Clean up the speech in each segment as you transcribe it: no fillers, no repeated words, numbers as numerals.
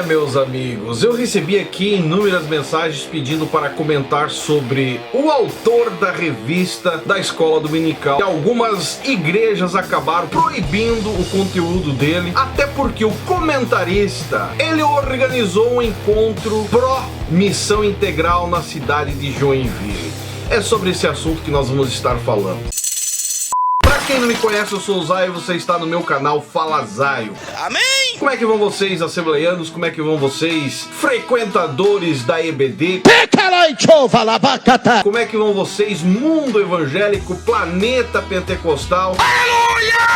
Meus amigos, eu recebi aqui inúmeras mensagens pedindo para comentar sobre o autor da revista da escola dominical. Algumas igrejas acabaram proibindo o conteúdo dele, até porque o comentarista, ele organizou um encontro pró-missão integral na cidade de Joinville. É sobre esse assunto que nós vamos estar falando. Pra quem não me conhece, eu sou o Zaio e você está no meu canal Fala Zaio. Amém! Como é que vão vocês, assembleianos? Como é que vão vocês, frequentadores da EBD? Como é que vão vocês, mundo evangélico, planeta pentecostal? Aleluia!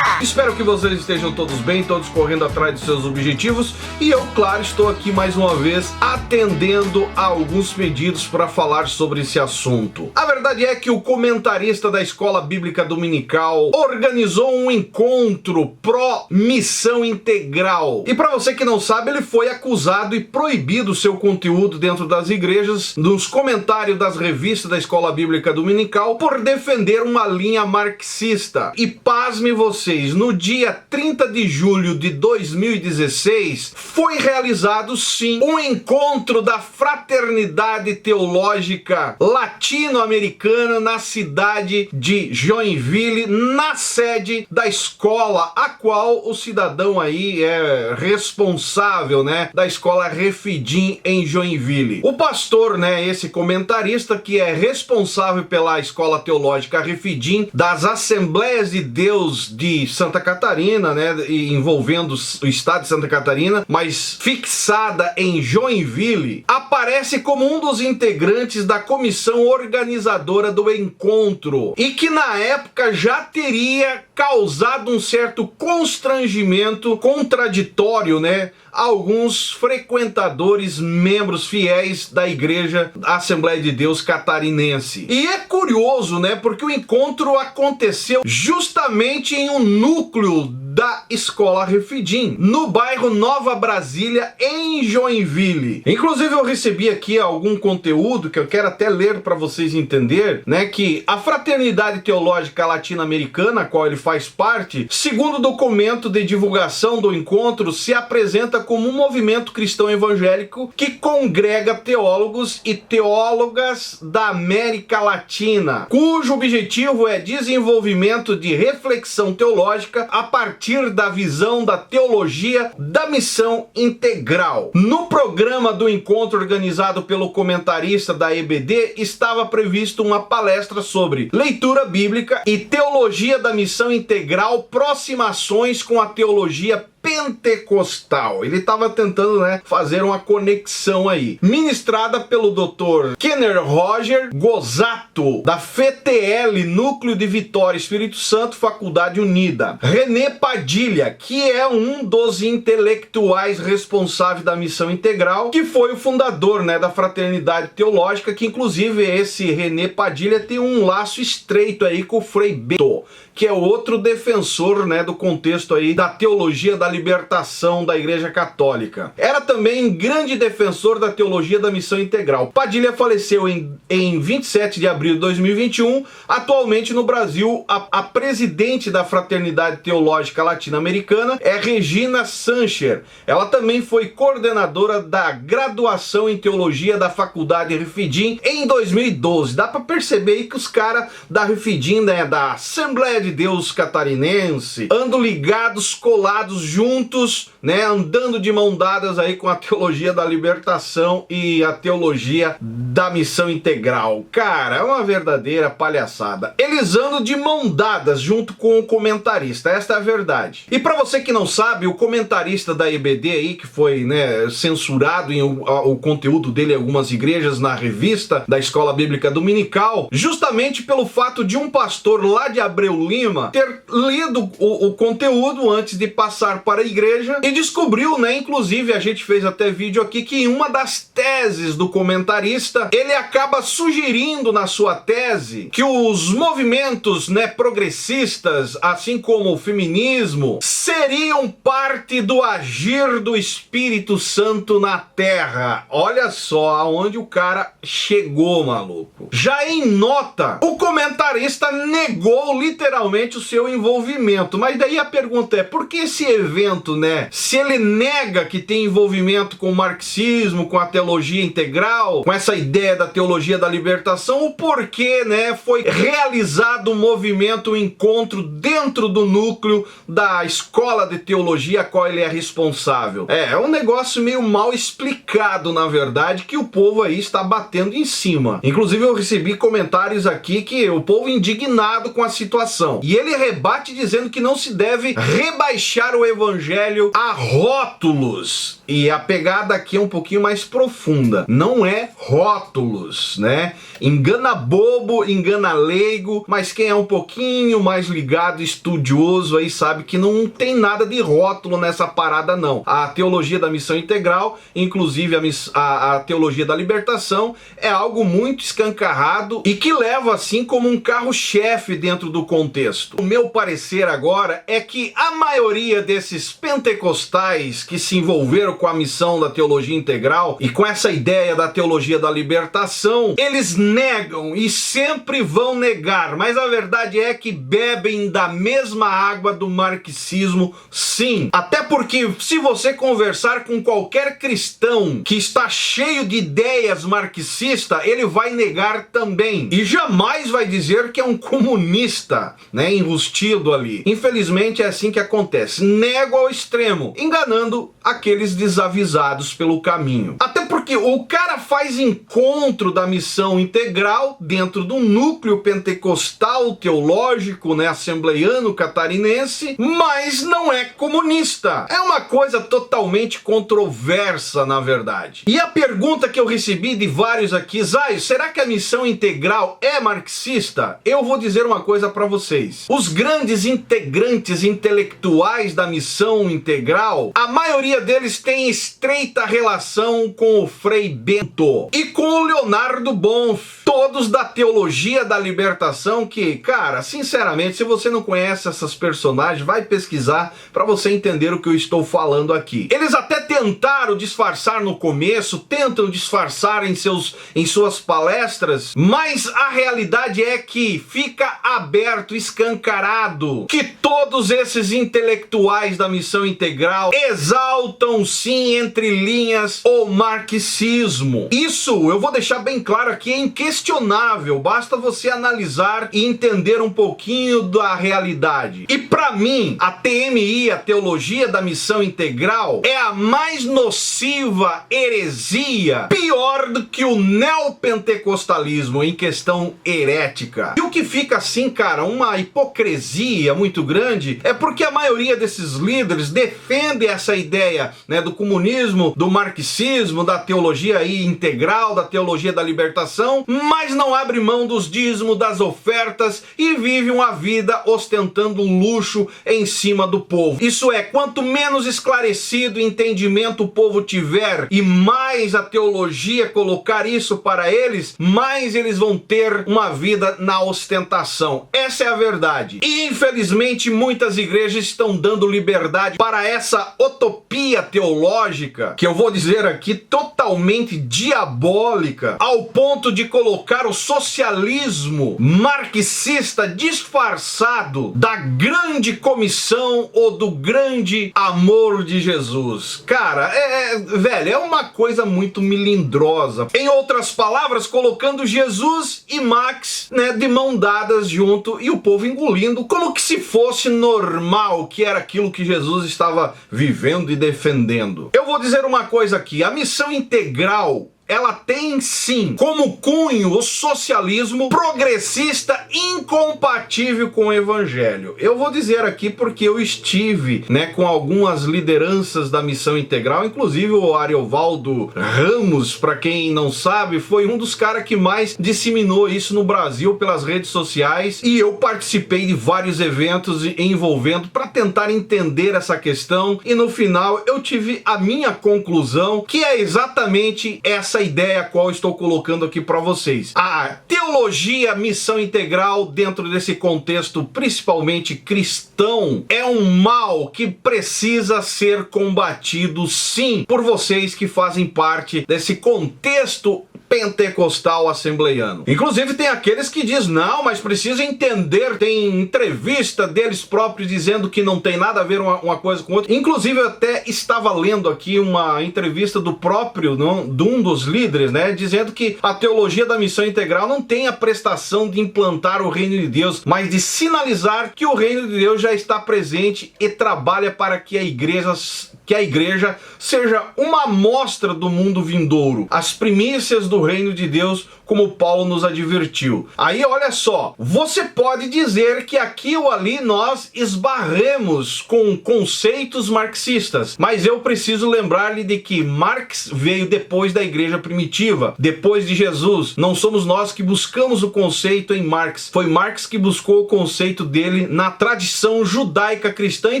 Espero que vocês estejam todos bem, todos correndo atrás dos seus objetivos. E eu, claro, estou aqui mais uma vez atendendo a alguns pedidos para falar sobre esse assunto. A verdade é que o comentarista da Escola Bíblica Dominical organizou um encontro pró-missão integral. E para você que não sabe, ele foi acusado e proibido seu conteúdo dentro das igrejas, nos comentários das revistas da Escola Bíblica Dominical, por defender uma linha marxista. E pasme vocês, no dia 30 de julho de 2016, foi realizado sim um encontro da Fraternidade Teológica Latino-Americana na cidade de Joinville, na sede da escola, a qual o cidadão aí é responsável, né, da escola Refidim em Joinville. O pastor, né, esse comentarista que é responsável pela escola teológica Refidim das Assembleias de Deus de Santa Catarina, né, envolvendo o estado de Santa Catarina, mas fixada em Joinville, aparece como um dos integrantes da comissão organizadora do encontro e que na época já teria causado um certo constrangimento contraditório, né, a alguns frequentadores, membros fiéis da igreja Assembleia de Deus Catarinense. E é curioso, né, porque o encontro aconteceu justamente em um núcleo da escola Refidim, no bairro Nova Brasília, em Joinville. Inclusive eu recebi aqui algum conteúdo que eu quero até ler para vocês entenderem, né, que a Fraternidade Teológica Latino-Americana, a qual ele faz parte, segundo o documento de divulgação do encontro, se apresenta como um movimento cristão evangélico que congrega teólogos e teólogas da América Latina, cujo objetivo é desenvolvimento de reflexão teológica a partir da visão da teologia da missão integral. No programa do encontro organizado pelo comentarista da EBD, estava previsto uma palestra sobre leitura bíblica e teologia da missão integral, aproximações com a teologia pentecostal. Ele estava tentando, né, fazer uma conexão aí. Ministrada pelo Dr. Kenner Roger Gozato, da FTL, Núcleo de Vitória Espírito Santo, Faculdade Unida. René Padilha, que é um dos intelectuais responsáveis da missão integral, que foi o fundador, né, da Fraternidade Teológica, que inclusive esse René Padilha tem um laço estreito aí com o Frei Bento, que é outro defensor, né, do contexto aí da teologia da libertação da Igreja Católica. Era também grande defensor da teologia da missão integral. Padilha faleceu em 27 de abril de 2021. Atualmente no Brasil, a presidente da Fraternidade Teológica Latino-Americana é Regina Sancher. Ela também foi coordenadora da graduação em teologia da Faculdade Refidim em 2012. Dá para perceber aí que os caras da Refidim, né, da Assembleia de Deus Catarinense, andam ligados, colados, juntos, né, andando de mão dadas aí com a teologia da libertação e a teologia da missão integral. Cara, é uma verdadeira palhaçada. Eles andam de mão dadas junto com o comentarista, esta é a verdade. E para você que não sabe, o comentarista da EBD aí, que foi, né, censurado em o conteúdo dele em algumas igrejas na revista da Escola Bíblica Dominical, justamente pelo fato de um pastor lá de Abreu Lima ter lido o conteúdo antes de passar para a igreja e descobriu, né, inclusive a gente fez até vídeo aqui, que em uma das teses do comentarista, ele acaba sugerindo na sua tese que os movimentos, né, progressistas, assim como o feminismo, seriam parte do agir do Espírito Santo na Terra. Olha só aonde o cara chegou, maluco. Já em nota, o comentarista negou literalmente o seu envolvimento. Mas daí a pergunta é, por que esse evento, né, se ele nega que tem envolvimento com o marxismo, com a teologia integral, com essa ideia da teologia da libertação, o porquê, né, foi realizado um movimento, um encontro dentro do núcleo da escola de teologia a qual ele é responsável. É um negócio meio mal explicado, na verdade, que o povo aí está batendo em cima. Inclusive eu recebi comentários aqui que o povo indignado com a situação. E ele rebate dizendo que não se deve rebaixar o evangelho a rótulos. E a pegada aqui é um pouquinho mais profunda. Não é rótulos, né? Engana bobo, engana leigo, mas quem é um pouquinho mais ligado, estudioso aí sabe que não tem nada de rótulo nessa parada não. A teologia da missão integral, inclusive a teologia da libertação, é algo muito escancarado e que leva assim como um carro-chefe dentro do contexto. O meu parecer agora é que a maioria desses pentecostais que se envolveram com a missão da teologia integral e com essa ideia da teologia da libertação, eles negam e sempre vão negar, mas a verdade é que bebem da mesma água do marxismo, sim. Até porque se você conversar com qualquer cristão que está cheio de ideias marxistas, ele vai negar também. E jamais vai dizer que é um comunista, né, enrustido ali. Infelizmente é assim que acontece. Nego ao extremo, enganando aqueles desavisados pelo caminho. Até porque o cara faz encontro da missão integral dentro do núcleo pentecostal teológico, né, assembleiano catarinense, mas não é comunista. É uma coisa totalmente controversa, na verdade. E a pergunta que eu recebi de vários aqui, Zay, será que a missão integral é marxista? Eu vou dizer uma coisa para vocês. Os grandes integrantes intelectuais da missão integral, a maioria deles tem estreita relação com o Frei Bento e com o Leonardo Bonf, todos da teologia da libertação que, cara, sinceramente, se você não conhece essas personagens, vai pesquisar para você entender o que eu estou falando aqui. Eles até tentaram disfarçar no começo, tentam disfarçar em suas palestras, mas a realidade é que fica aberto, escancarado, que todos esses intelectuais da missão integral exaltam sim, entre linhas, o marxismo. Isso eu vou deixar bem claro aqui, é inquestionável, basta você analisar e entender um pouquinho da realidade. E para mim, a TMI, a teologia da missão integral, é a mais nociva heresia, pior do que o neopentecostalismo em questão herética. E o que fica assim, cara, uma hipocrisia muito grande, é porque a maioria desses líderes defende essa ideia, né, do comunismo, do marxismo, da teologia aí integral, da teologia da libertação, mas não abre mão dos dízimos, das ofertas e vive uma vida ostentando um luxo em cima do povo. Isso é, quanto menos esclarecido entendimento o povo tiver e mais a teologia colocar isso para eles, mais eles vão ter uma vida na ostentação. Essa é a verdade. E infelizmente muitas igrejas estão dando liberdade para essa utopia teológica, que eu vou dizer aqui totalmente diabólica, ao ponto de colocar o socialismo marxista disfarçado da grande comissão ou do grande amor de Jesus. Cara, velho, é uma coisa muito melindrosa. Em outras palavras, colocando Jesus e Max, né, de mão dadas junto e o povo engolindo como que se fosse normal, que era aquilo que Jesus estava vivendo e defendendo. Eu vou dizer uma coisa aqui, a missão integral, ela tem sim como cunho o socialismo progressista incompatível com o evangelho. Eu vou dizer aqui porque eu estive, né, com algumas lideranças da missão integral, inclusive o Ariovaldo Ramos, para quem não sabe, foi um dos caras que mais disseminou isso no Brasil pelas redes sociais, e eu participei de vários eventos envolvendo para tentar entender essa questão, e no final eu tive a minha conclusão, que é exatamente essa ideia a qual estou colocando aqui para vocês. A teologia teologia missão integral dentro desse contexto principalmente cristão é um mal que precisa ser combatido, sim, por vocês que fazem parte desse contexto pentecostal assembleiano. Inclusive tem aqueles que dizem, não, mas precisa entender, tem entrevista deles próprios dizendo que não tem nada a ver uma coisa com outra. Inclusive eu até estava lendo aqui uma entrevista do próprio, de um dos líderes, né, dizendo que a teologia da missão integral não tem a prestação de implantar o reino de Deus, mas de sinalizar que o reino de Deus já está presente e trabalha para que a igreja seja uma amostra do mundo vindouro, as primícias do reino de Deus, como Paulo nos advertiu. Aí olha só, você pode dizer que aqui ou ali nós esbarremos com conceitos marxistas, mas eu preciso lembrar-lhe de que Marx veio depois da igreja primitiva, depois de Jesus. Não somos nós que buscamos o conceito em Marx, foi Marx que buscou o conceito dele na tradição judaica cristã e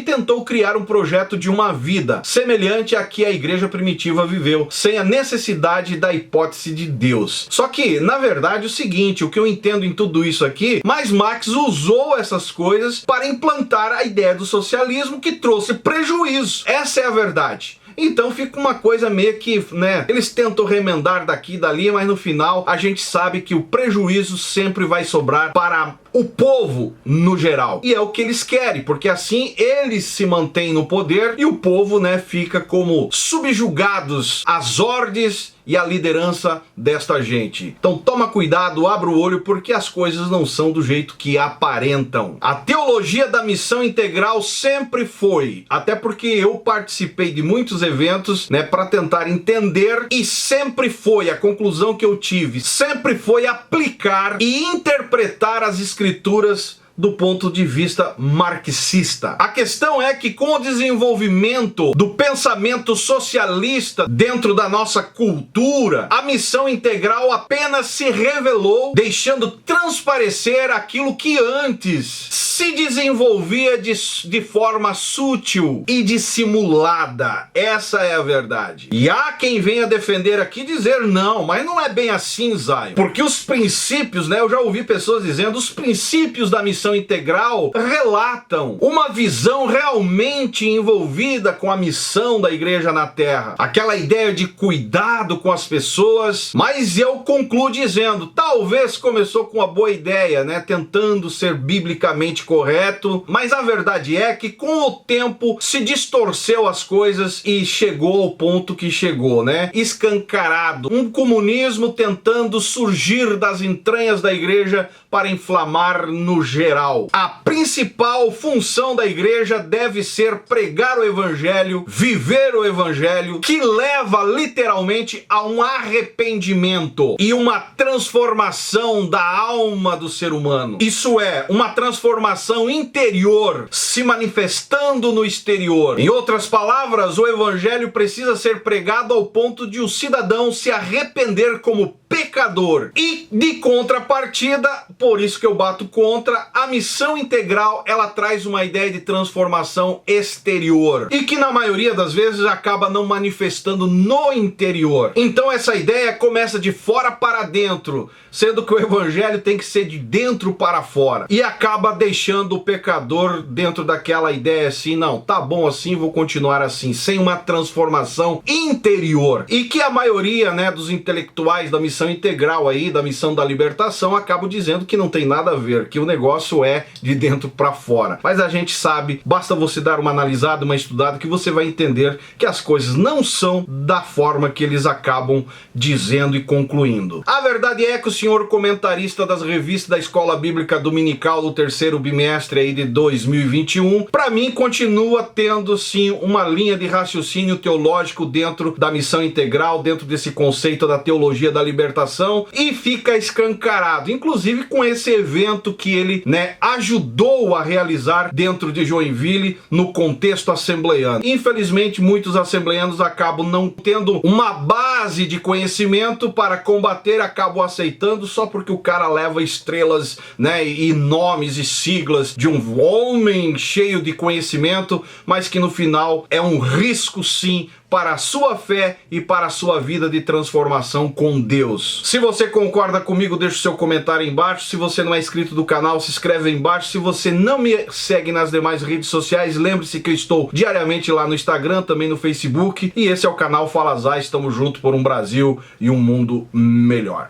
tentou criar um projeto de uma vida semelhante à que a igreja primitiva viveu, sem a necessidade da hipótese de Deus. Só que, na verdade, é o seguinte, o que eu entendo em tudo isso aqui, mas Marx usou essas coisas para implantar a ideia do socialismo que trouxe prejuízo. Essa é a verdade. Então fica uma coisa meio que, né, eles tentam remendar daqui e dali, mas no final a gente sabe que o prejuízo sempre vai sobrar para o povo no geral. E é o que eles querem, porque assim eles se mantêm no poder e o povo, né, fica como subjugados às ordens e à liderança desta gente. Então toma cuidado, abra o olho, porque as coisas não são do jeito que aparentam. A teologia da missão integral sempre foi, até porque eu participei de muitos eventos, né, para tentar entender, e sempre foi, a conclusão que eu tive, sempre foi aplicar e interpretar as escrituras do ponto de vista marxista. A questão é que com o desenvolvimento do pensamento socialista dentro da nossa cultura, a missão integral apenas se revelou, deixando transparecer aquilo que antes se desenvolvia de forma sutil e dissimulada. Essa é a verdade. E há quem venha defender aqui e dizer, não, mas não é bem assim, Zion. Porque os princípios, né, eu já ouvi pessoas dizendo, os princípios da missão integral relatam uma visão realmente envolvida com a missão da igreja na terra. Aquela ideia de cuidado com as pessoas, mas eu concluo dizendo, talvez começou com uma boa ideia, né, tentando ser biblicamente correto, mas a verdade é que com o tempo se distorceu as coisas e chegou ao ponto que chegou, né, escancarado. Um comunismo tentando surgir das entranhas da igreja para inflamar no geral. A principal função da igreja deve ser pregar o evangelho, viver o evangelho, que leva literalmente a um arrependimento e uma transformação da alma do ser humano. Isso é, uma transformação interior se manifestando no exterior. Em outras palavras, o evangelho precisa ser pregado ao ponto de o cidadão se arrepender como pecador. E de contrapartida, por isso que eu bato contra, a missão integral, ela traz uma ideia de transformação exterior e que na maioria das vezes acaba não manifestando no interior. Então essa ideia começa de fora para dentro, sendo que o evangelho tem que ser de dentro para fora, e acaba deixando o pecador dentro daquela ideia assim, não, tá bom assim, vou continuar assim, sem uma transformação interior. E que a maioria, né, dos intelectuais da missão integral aí, da missão da libertação, acabam dizendo que não tem nada a ver, que o negócio é de dentro para fora. Mas a gente sabe, basta você dar uma analisada, uma estudada, que você vai entender que as coisas não são da forma que eles acabam dizendo e concluindo. A verdade é que o senhor comentarista das revistas da Escola Bíblica Dominical do terceiro bimestre aí de 2021, para mim continua tendo sim uma linha de raciocínio teológico dentro da missão integral, dentro desse conceito da teologia da libertação, e fica escancarado, inclusive com esse evento que ele, né, ajudou a realizar dentro de Joinville no contexto assembleiano. Infelizmente, muitos assembleianos acabam não tendo uma base de conhecimento para combater, acabam aceitando só porque o cara leva estrelas, né, e nomes e siglas de um homem cheio de conhecimento, mas que no final é um risco sim para a sua fé e para a sua vida de transformação com Deus. Se você concorda comigo, deixa o seu comentário aí embaixo. Se você não é inscrito do canal, se inscreve aí embaixo. Se você não me segue nas demais redes sociais, lembre-se que eu estou diariamente lá no Instagram, também no Facebook. E esse é o canal Fala Zay. Estamos juntos por um Brasil e um mundo melhor.